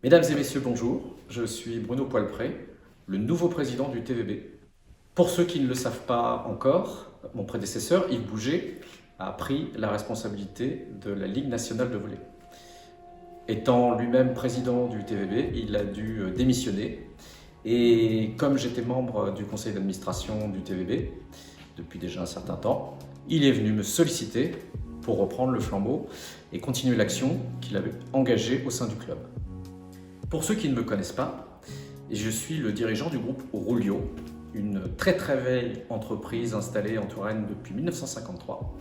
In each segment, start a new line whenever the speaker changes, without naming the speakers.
Mesdames et messieurs, bonjour. Je suis Bruno Poilpré, le nouveau président du TVB. Pour ceux qui ne le savent pas encore, mon prédécesseur, Yves Bouget, a pris la responsabilité de la Ligue nationale de volley. Étant lui-même président du TVB, il a dû démissionner. Et comme j'étais membre du conseil d'administration du TVB depuis déjà un certain temps, il est venu me solliciter pour reprendre le flambeau et continuer l'action qu'il avait engagée au sein du club. Pour ceux qui ne me connaissent pas, je suis le dirigeant du groupe Rulio, une très vieille entreprise installée en Touraine depuis 1953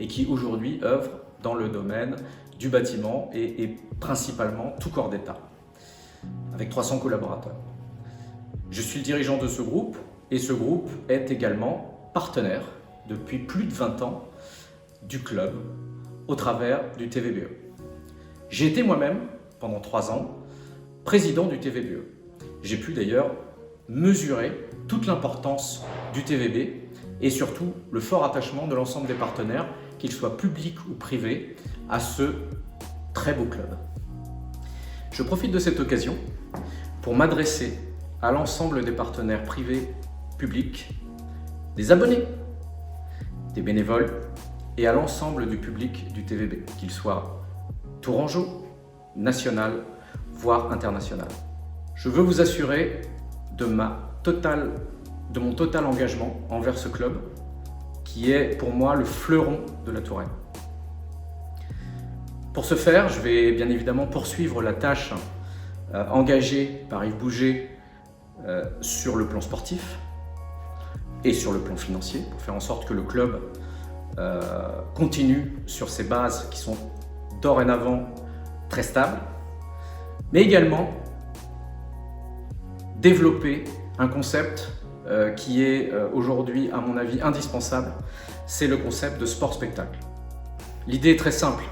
et qui aujourd'hui œuvre dans le domaine du bâtiment et principalement tout corps d'État, avec 300 collaborateurs. Je suis le dirigeant de ce groupe et ce groupe est également partenaire depuis plus de 20 ans du club au travers du TVBE. J'ai été moi-même, pendant 3 ans, président du TVBE. J'ai pu d'ailleurs mesurer toute l'importance du TVB et surtout le fort attachement de l'ensemble des partenaires, qu'ils soient publics ou privés, à ce très beau club. Je profite de cette occasion pour m'adresser à l'ensemble des partenaires privés, publics, des abonnés, des bénévoles et à l'ensemble du public du TVB, qu'il soit tourangeau, national, voire international. Je veux vous assurer de mon total engagement envers ce club qui est pour moi le fleuron de la Touraine. Pour ce faire, je vais bien évidemment poursuivre la tâche engagée par Yves Bouget sur le plan sportif et sur le plan financier pour faire en sorte que le club continue sur ses bases qui sont dorénavant très stables, mais également développer un concept qui est aujourd'hui, à mon avis, indispensable, c'est le concept de sport-spectacle. L'idée est très simple.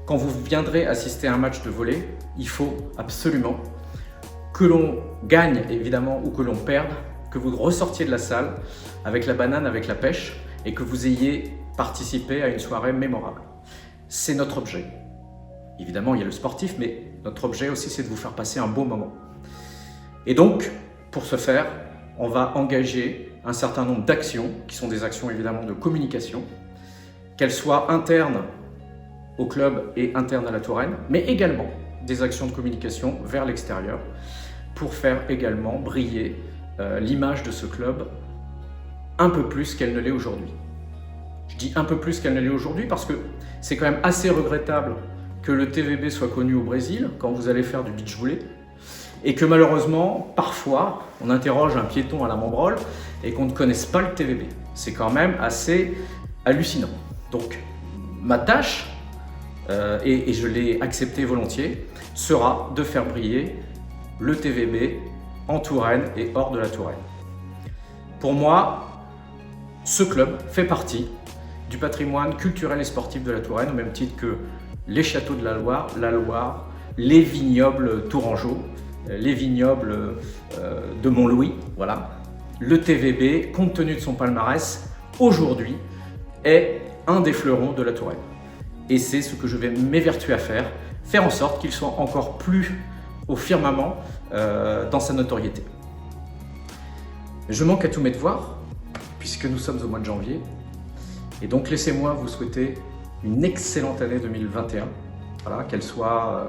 Quand vous viendrez assister à un match de volley, il faut absolument que l'on gagne, évidemment, ou que l'on perde, que vous ressortiez de la salle avec la banane, avec la pêche, et que vous ayez participé à une soirée mémorable. C'est notre objet. Évidemment, il y a le sportif, mais notre objet aussi, c'est de vous faire passer un beau moment. Et donc, pour ce faire, on va engager un certain nombre d'actions, qui sont des actions évidemment de communication, qu'elles soient internes au club et internes à la Touraine, mais également des actions de communication vers l'extérieur, pour faire également briller l'image de ce club un peu plus qu'elle ne l'est aujourd'hui. Je dis un peu plus qu'elle ne l'est aujourd'hui parce que c'est quand même assez regrettable que le TVB soit connu au Brésil quand vous allez faire du beach volley et que malheureusement, parfois, on interroge un piéton à la Membrole et qu'on ne connaisse pas le TVB. C'est quand même assez hallucinant. Donc, ma tâche, et je l'ai accepté volontiers, sera de faire briller le TVB en Touraine et hors de la Touraine. Pour moi, ce club fait partie du patrimoine culturel et sportif de la Touraine, au même titre que les châteaux de la Loire, les vignobles tourangeaux, les vignobles de Montlouis, voilà. Le TVB, compte tenu de son palmarès, aujourd'hui, est un des fleurons de la Touraine. Et c'est ce que je vais m'évertuer à faire en sorte qu'il soit encore plus au firmament dans sa notoriété. Je manque à tous mes devoirs, puisque nous sommes au mois de janvier, et donc laissez-moi vous souhaiter une excellente année 2021, voilà, qu'elle soit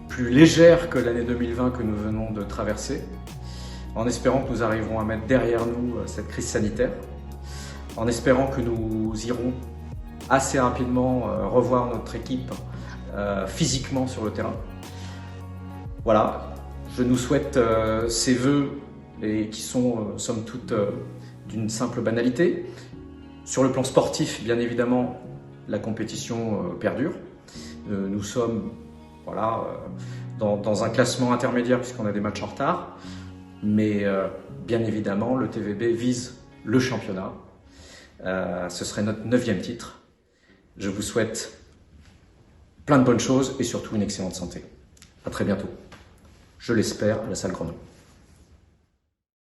plus légère que l'année 2020 que nous venons de traverser, en espérant que nous arriverons à mettre derrière nous cette crise sanitaire, en espérant que nous irons assez rapidement revoir notre équipe physiquement sur le terrain. Voilà, je nous souhaite ces vœux et qui sont somme toute d'une simple banalité. Sur le plan sportif, bien évidemment, la compétition perdure. Nous sommes dans un classement intermédiaire puisqu'on a des matchs en retard. Mais bien évidemment, le TVB vise le championnat. Ce serait notre 9e titre. Je vous souhaite plein de bonnes choses et surtout une excellente santé. À très bientôt. Je l'espère, à la salle Grenoble.